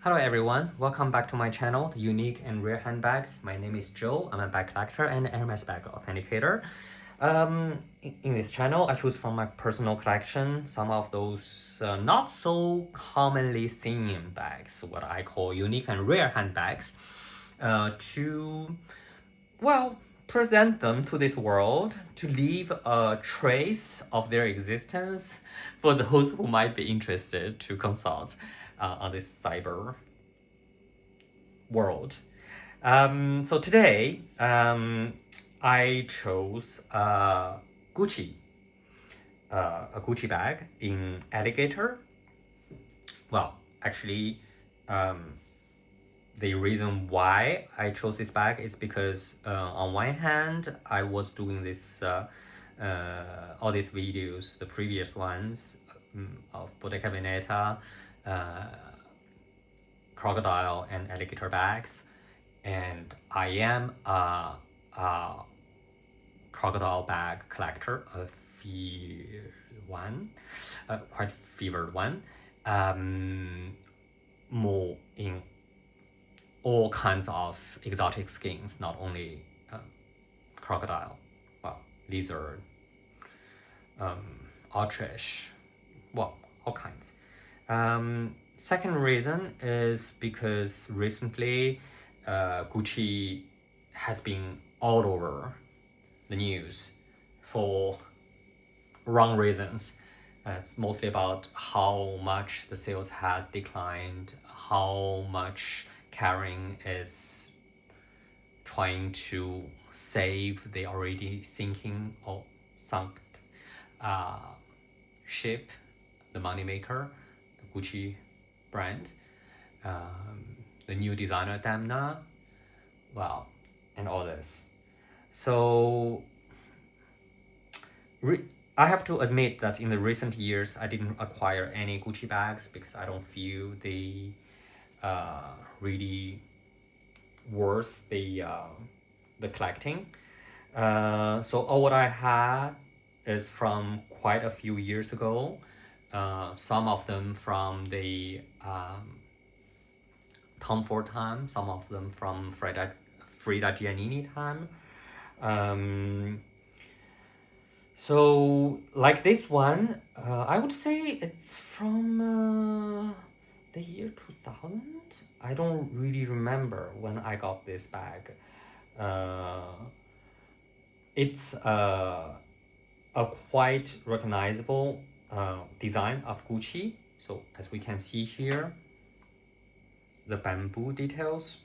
Hello everyone, welcome back to my channel, The Unique and Rare Handbags. My name is Joe, I'm a bag collector and Hermes bag authenticator. In this channel, I choose from my personal collection some of those not so commonly seen bags, what I call unique and rare handbags, to, well, present them to this world, to leave a trace of their existence for those who might be interested to consult on this cyber world. So today, I chose Gucci, a Gucci bag in Alligator. Well, actually, um, the reason why I chose this bag is because on one hand, I was doing this all these videos, the previous ones of Bottega Veneta, uh, crocodile and alligator bags, and I am a crocodile bag collector, quite fevered one, more in all kinds of exotic skins, not only crocodile, well, lizard, ostrich, well, all kinds. Second reason is because recently Gucci has been all over the news for wrong reasons. It's mostly about how much the sales has declined, how much Karen is trying to save the already sinking or sunk uh, ship, the moneymaker, the Gucci brand, the new designer Damna, well, and all this. So I have to admit that in the recent years, I didn't acquire any Gucci bags because I don't feel they really worth the collecting. So all what I had is from quite a few years ago. Some of them from the Tom Ford time, some of them from Frida Giannini time. So like this one, I would say it's from the year 2000. I don't really remember when I got this bag. It's a quite recognizable design of Gucci. So as we can see here, the bamboo details.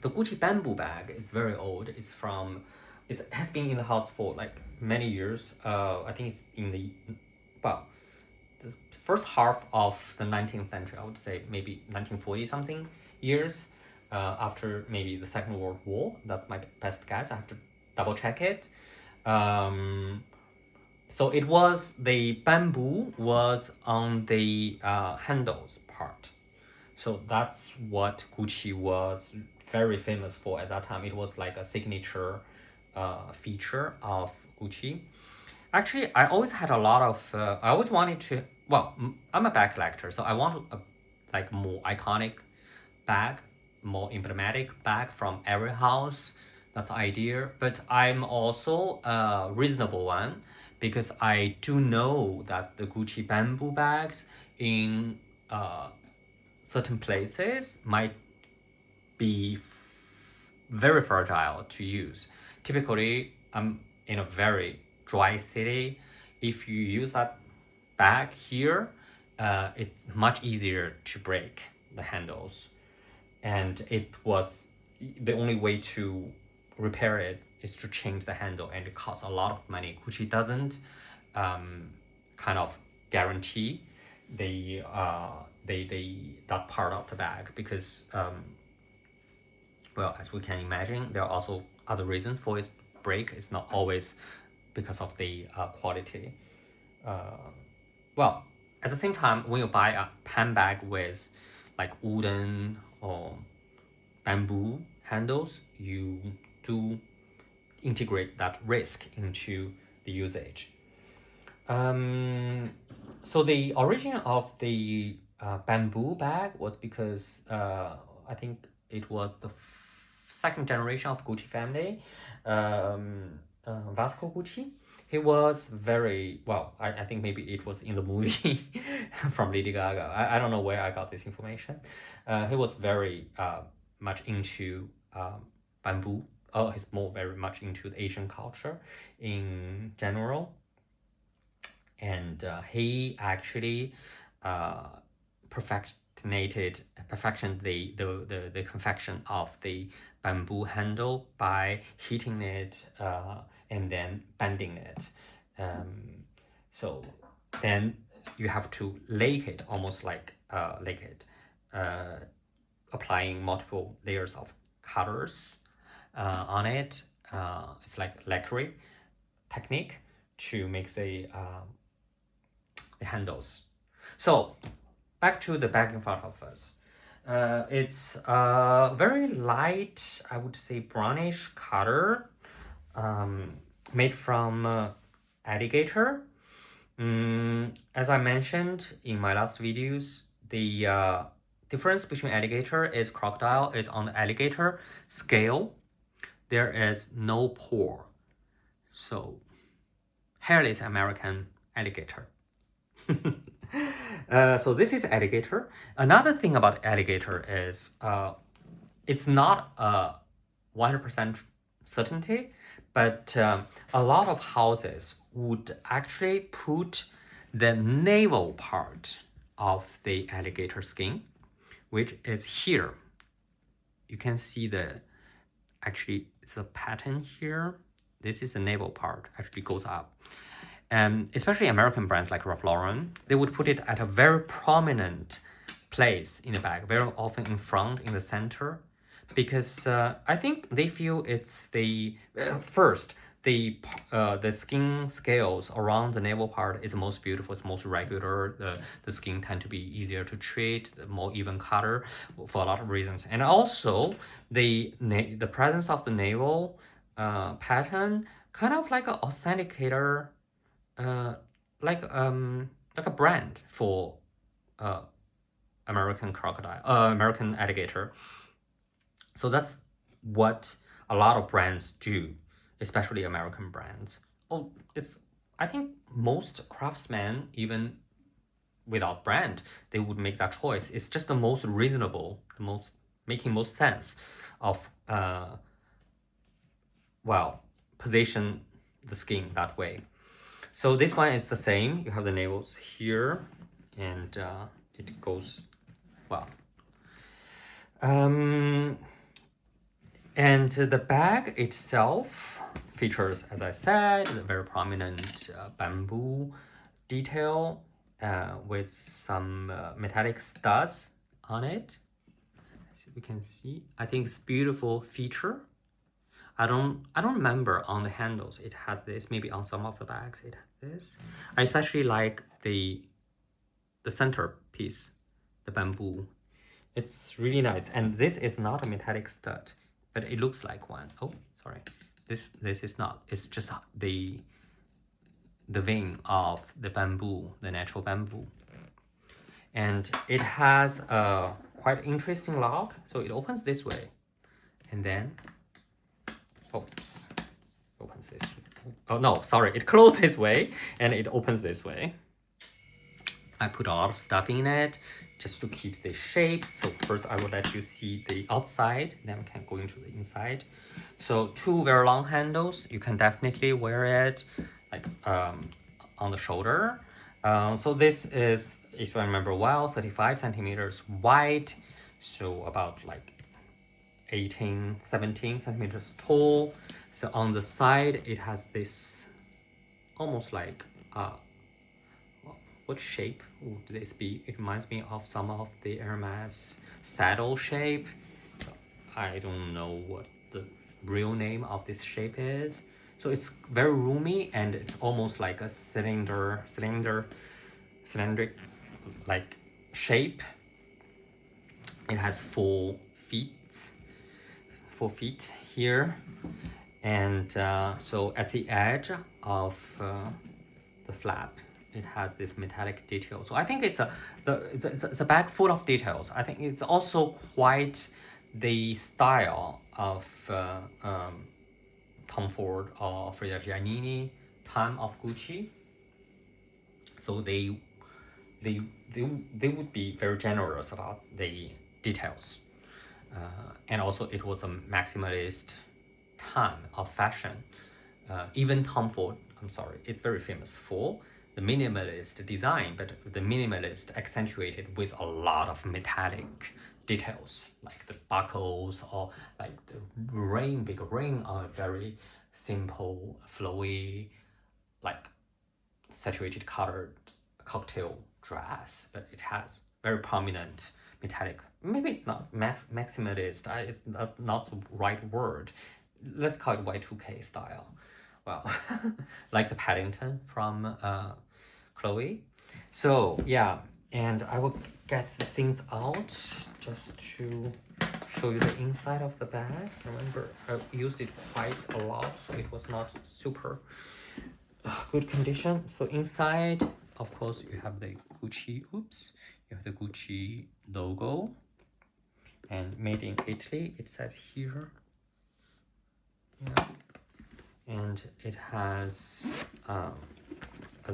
The Gucci bamboo bag is very old. It has been in the house for like many years. I think it's in the first half of the 19th century. I would say maybe 1940 something years. After maybe the Second World War. That's my best guess. I have to double check it. So the bamboo was on the handles part. So that's what Gucci was very famous for at that time. It was like a signature feature of Gucci. Actually, I always had a lot of. I always wanted to. Well, I'm a bag collector, so I want a like more iconic bag, more emblematic bag from every house. That's the idea. But I'm also a reasonable one because I do know that the Gucci bamboo bags in certain places might be very fragile to use. Typically, I'm in a very dry city. If you use that bag here, it's much easier to break the handles. And it was the only way to repair it is to change the handle, and it costs a lot of money. Gucci doesn't kind of guarantee that part of the bag because well, as we can imagine, there are also other reasons for its break. It's not always because of the quality. Well, at the same time, when you buy a handbag with like wooden or bamboo handles, you do integrate that risk into the usage. So the origin of the bamboo bag was because I think it was the second generation of Gucci family, Vasco Gucci. He was very well. I think maybe it was in the movie from Lady Gaga. I don't know where I got this information. He was very much into bamboo. Oh, he's more very much into the Asian culture in general, and he actually uh, perfected the confection of the bamboo handle by heating it and then bending it. So then you have to lake it almost like it, applying multiple layers of colors on it. It's like lacquer technique to make the handles. So back to the bag in front of us. It's very light, I would say brownish color, made from alligator. As I mentioned in my last videos, the difference between alligator is crocodile is on the alligator scale. There is no pore. So hairless American alligator. So this is alligator. Another thing about alligator is it's not a 100% certainty, but a lot of houses would actually put the navel part of the alligator skin, which is here. You can see actually it's a pattern here. This is the navel part, actually goes up. Especially American brands like Ralph Lauren, they would put it at a very prominent place in the bag, very often in front, in the center, because I think they feel it's the first the skin scales around the navel part is the most beautiful, it's most regular. The skin tend to be easier to treat, the more even color for a lot of reasons, and also the presence of the navel pattern kind of like an authenticator, uh, like a brand for American crocodile, American alligator. So that's what a lot of brands do, especially American brands. Oh, it's I think most craftsmen, even without brand, they would make that choice. It's just the most reasonable, the most making most sense of position the skin that way. So this one is the same. You have the navels here, and it goes well. And the bag itself features, as I said, a very prominent bamboo detail with some metallic studs on it. As we can see, I think it's a beautiful feature. I don't remember on the handles it had this. Maybe on some of the bags it had this. I especially like the center piece, the bamboo. It's really nice. And this is not a metallic stud, but it looks like one. Oh, sorry. This is not. It's just the vein of the bamboo, the natural bamboo. And it has a quite interesting lock. So it opens this way, and then oops, opens this way. Oh no, sorry, it closes this way and it opens this way. I put a lot of stuff in it just to keep the shape. So first I will let you see the outside, then we can go into the inside. So two very long handles, you can definitely wear it like on the shoulder. So this is, if I remember well, 35 centimeters wide, so about like 18, 17 centimeters tall. So on the side, it has this almost like, what shape would this be? It reminds me of some of the Hermes saddle shape. I don't know what the real name of this shape is. So it's very roomy and it's almost like a cylindric like shape. It has 4 feet here, and so at the edge of the flap it has this metallic detail. So I think it's a bag full of details. I think it's also quite the style of Tom Ford or Frida Giannini time of Gucci. So they would be very generous about the details. And also it was a maximalist time of fashion. Even Tom Ford, I'm sorry, it's very famous for the minimalist design, but the minimalist accentuated with a lot of metallic details, like the buckles or like the big ring are very simple, flowy, like saturated colored cocktail dress, but it has very prominent metallic. Maybe it's not maximalist. It's not the right word. Let's call it Y2K style. Well, like the Paddington from Chloe. So yeah, and I will get the things out just to show you the inside of the bag. Remember, I used it quite a lot, so it was not super good condition. So inside, of course, you have the Gucci, you have the Gucci logo, and made in Italy, it says here. Yeah. And it has a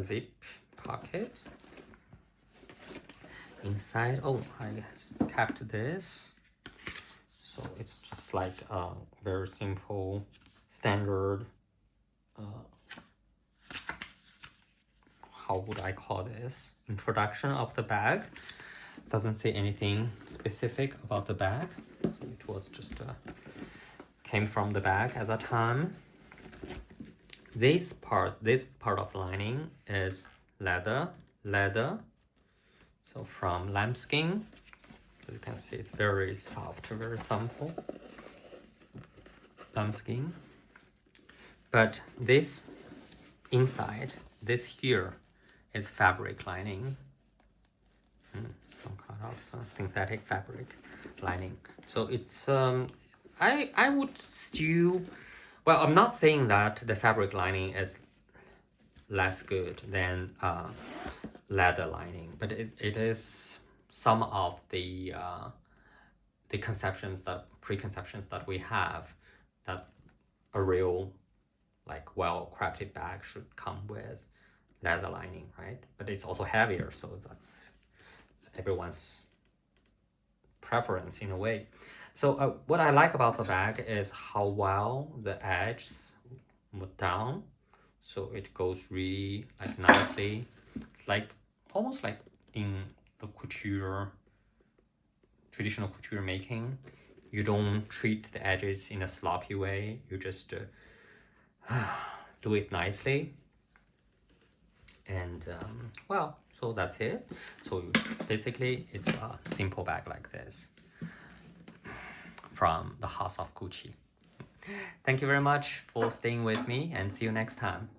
zip pocket. Inside, oh, I kept this. So it's just like a very simple, standard, how would I call this? Introduction of the bag. Doesn't say anything specific about the bag. So it was just came from the bag at that time. This part of lining is leather. So from lambskin. So you can see it's very soft, very supple. Lambskin. But this inside, this here is fabric lining. Some kind of synthetic fabric lining. So it's I would still, well, I'm not saying that the fabric lining is less good than leather lining, but it is some of the preconceptions that we have that a real, like, well-crafted bag should come with leather lining, right? But it's also heavier, so that's everyone's preference in a way. So what I like about the bag is how well the edges move down, so it goes really like nicely, like almost like in the traditional couture making. You don't treat the edges in a sloppy way, you just do it nicely. And well, so that's it. So basically it's a simple bag like this from the house of Gucci. Thank you very much for staying with me, and see you next time.